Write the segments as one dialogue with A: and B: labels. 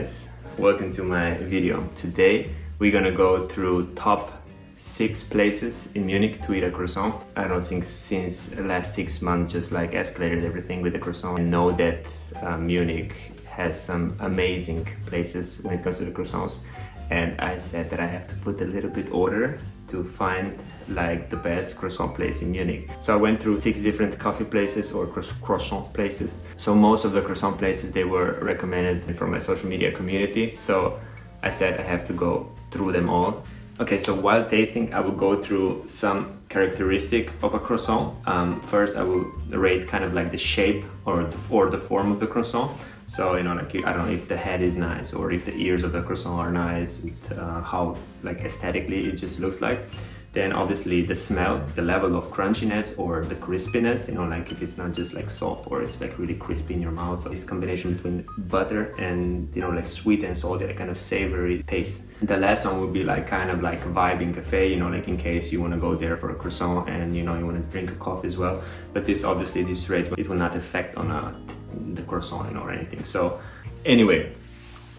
A: guys, welcome to my video. Today we're gonna go through top 6 places in Munich to eat a croissant. I don't think since the last 6 months just like escalated everything with the croissant. I know that Munich has some amazing places when it comes to the croissants, and I said that I have to put a little bit order to find like the best croissant place in Munich. So I went through 6 different coffee places or croissant places. So most of the croissant places, they were recommended from my social media community. So I said I have to go through them all. Okay, so while tasting, I will go through some characteristic of a croissant. First, I will rate kind of like the shape or the form of the croissant. So, you know, like I don't know if the head is nice or if the ears of the croissant are nice, how like aesthetically it just looks like. Then obviously the smell, the level of crunchiness or the crispiness, you know, like if it's not just like soft or if it's like really crispy in your mouth. This combination between butter and, you know, like sweet and salty, like kind of savory taste. The last one would be like kind of like a vibe in cafe, you know, like in case you want to go there for a croissant and, you know, you want to drink a coffee as well. But this obviously, this rate, it will not affect on the croissant, you know, or anything. So anyway,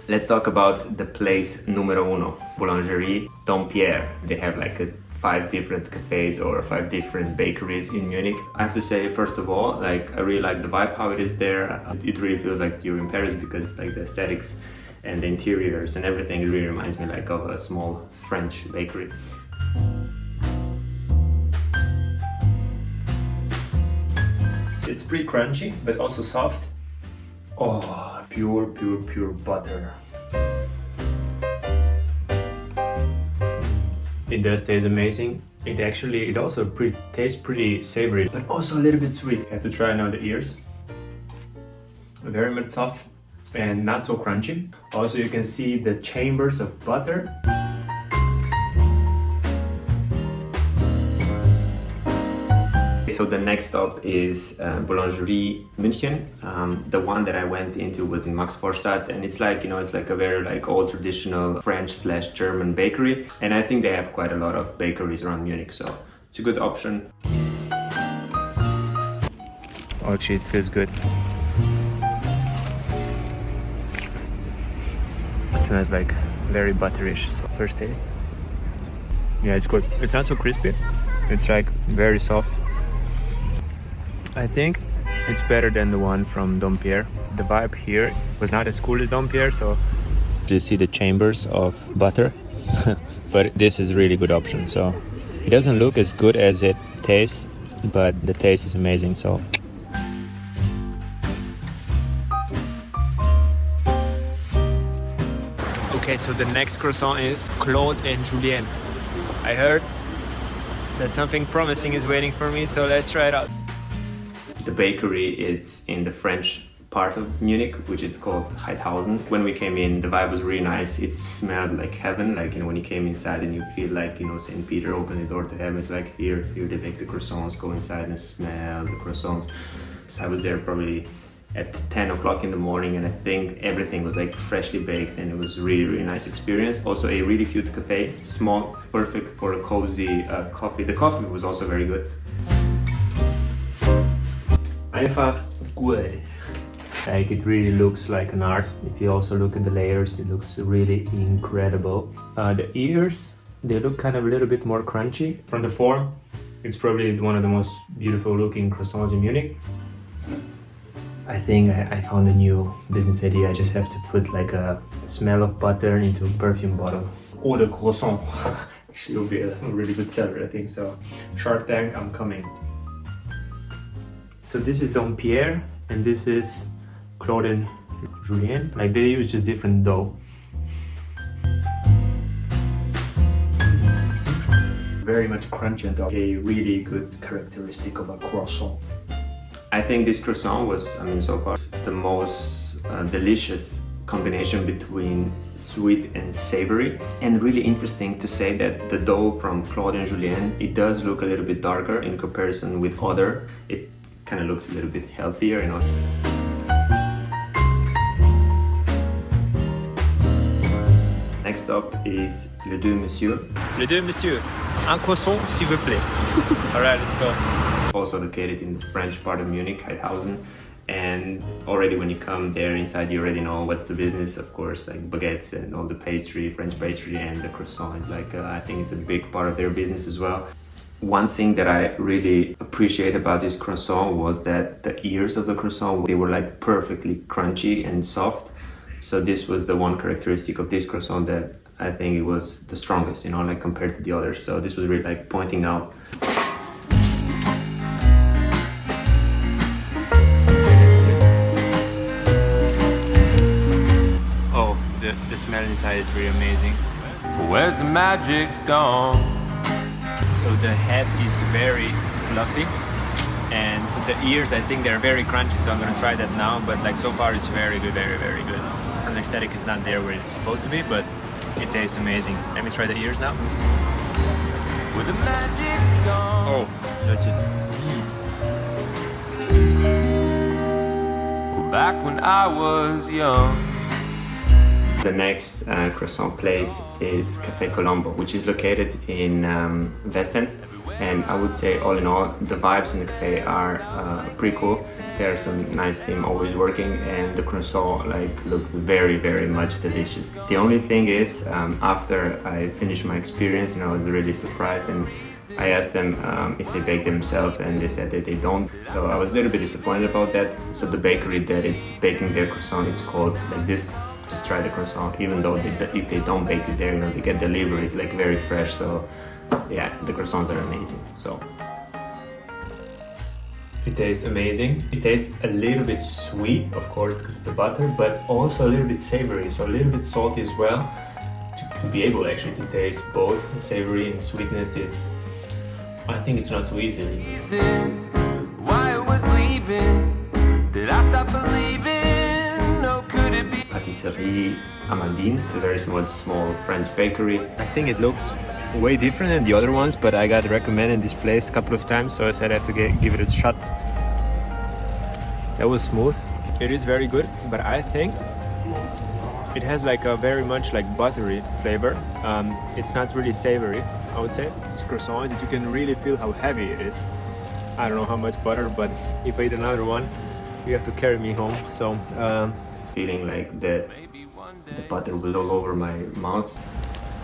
A: let's talk about the place numero uno, Boulangerie Dompierre. They have like 5 different cafes or 5 different bakeries in Munich. I have to say, first of all, like I really like the vibe, how it is there. It really feels like you're in Paris because like the aesthetics and the interiors and everything, it really reminds me like of a small French bakery. It's pretty crunchy, but also soft. Oh, pure butter. It does taste amazing. It also tastes pretty savory, but also a little bit sweet. You have to try now the ears. Very much soft and not so crunchy. Also, you can see the chambers of butter. So the next stop is Boulangerie München. The one that I went into was in Maxvorstadt, and it's like, you know, it's like a very like old traditional French/German bakery, and I think they have quite a lot of bakeries around Munich, so it's a good option. Oh gee, it feels good. It smells like very butterish. So first taste. Yeah, it's good. It's not so crispy. It's like very soft. I think it's better than the one from Dompierre. The vibe here was not as cool as Dompierre, so you see the chambers of butter, but this is a really good option. So it doesn't look as good as it tastes, but the taste is amazing. So okay, so the next croissant is Claude and Julien. I heard that something promising is waiting for me, so let's try it out. The bakery is in the French part of Munich, which is called Heidhausen. When we came in, the vibe was really nice. It smelled like heaven, like, you know, when you came inside and you feel like, you know, St. Peter opened the door to heaven. It's like here they bake the croissants, go inside and smell the croissants. So I was there probably at 10 o'clock in the morning, and I think everything was like freshly baked, and it was really nice experience. Also a really cute cafe, small, perfect for a cozy coffee. The coffee was also very good. Einfach good. Like it really looks like an art. If you also look at the layers, it looks really incredible. The ears, they look kind of a little bit more crunchy. From the form, it's probably one of the most beautiful looking croissants in Munich. I think I found a new business idea. I just have to put like a smell of butter into a perfume bottle. Eau de croissant. Actually, will be a really good seller, I think so. Shark Tank, I'm coming. So this is Dompierre and this is Claude and Julien. Like they use just different dough. Very much crunchy and a really good characteristic of a croissant. I think this croissant was, I mean, so far the most delicious combination between sweet and savory. And really interesting to say that the dough from Claude and Julien, it does look a little bit darker in comparison with other. It kind of looks a little bit healthier, you know. Next up is Le Deux Monsieur. Le Deux Monsieur. Un croissant, s'il vous plaît. Alright, let's go. Also located in the French part of Munich, Heidhausen. And already when you come there inside, you already know what's the business, of course, like baguettes and all the pastry, French pastry, and the croissant is like, I think it's a big part of their business as well. One thing that I really appreciate about this croissant was that the ears of the croissant, they were like perfectly crunchy and soft. So this was the one characteristic of this croissant that I think it was the strongest, you know, like compared to the others. So this was really like pointing out. Oh, the smell inside is really amazing.
B: Where's the magic gone?
A: So the head is very fluffy, and the ears, I think they're very crunchy, so I'm gonna try that now. But like so far it's very good, very good. The aesthetic is not there where it's supposed to be, but it tastes amazing. Let me try the ears now.
B: Where the magic's gone.
A: Oh, touch it.
B: Back when I was young.
A: The next croissant place is Café Colombo, which is located in West End. And I would say, all in all, the vibes in the cafe are pretty cool. There's a nice team always working, and the croissant like looked very much delicious. The only thing is, after I finished my experience, I was really surprised, and I asked them if they bake themselves, and they said that they don't. So I was a little bit disappointed about that. So the bakery that it's baking their croissant, it's called like this. Just try the croissant, even though if they don't bake it there, they get delivered like very fresh. So yeah, the croissants are amazing. So it tastes amazing. It tastes a little bit sweet, of course, because of the butter, but also a little bit savory, so a little bit salty as well. To be able actually to taste both savory and sweetness, I think it's not so easy.
B: Why it was leaving? Did I stop believing? No, could it be?
A: Patisserie Amandine. It's a very small French bakery. I think it looks way different than the other ones, but I got recommended this place a couple of times, so I said I have to give it a shot. That was smooth. It is very good, but I think it has like a very much like buttery flavor. It's not really savory, I would say. It's croissant that you can really feel how heavy it is. I don't know how much butter, but if I eat another one, you have to carry me home. So feeling like the butter was all over my mouth.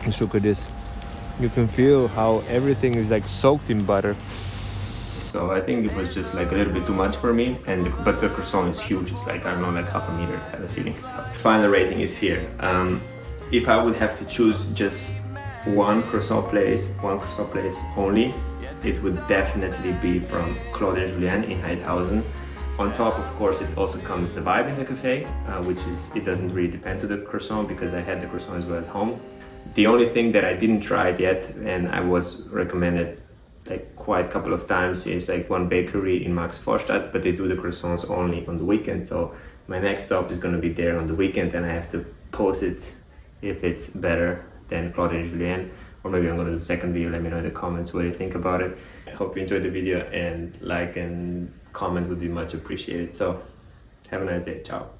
A: Just look at this. You can feel how everything is like soaked in butter. So I think it was just like a little bit too much for me, but the croissant is huge. It's like, I don't know, like half a meter, I have a feeling. So final rating is here. If I would have to choose just one croissant place only, it would definitely be from Claude & Julien in Heidhausen. On top, of course, it also comes the vibe in the cafe, which is, it doesn't really depend to the croissant because I had the croissant as well at home. The only thing that I didn't try it yet, and I was recommended like quite a couple of times, is like one bakery in Max Vorstadt, but they do the croissants only on the weekend. So my next stop is going to be there on the weekend, and I have to post it if it's better than Claude & Julien, or maybe I'm going to do the second video. Let me know in the comments what you think about it. I hope you enjoyed the video, and like and comment would be much appreciated. So have a nice day. Ciao.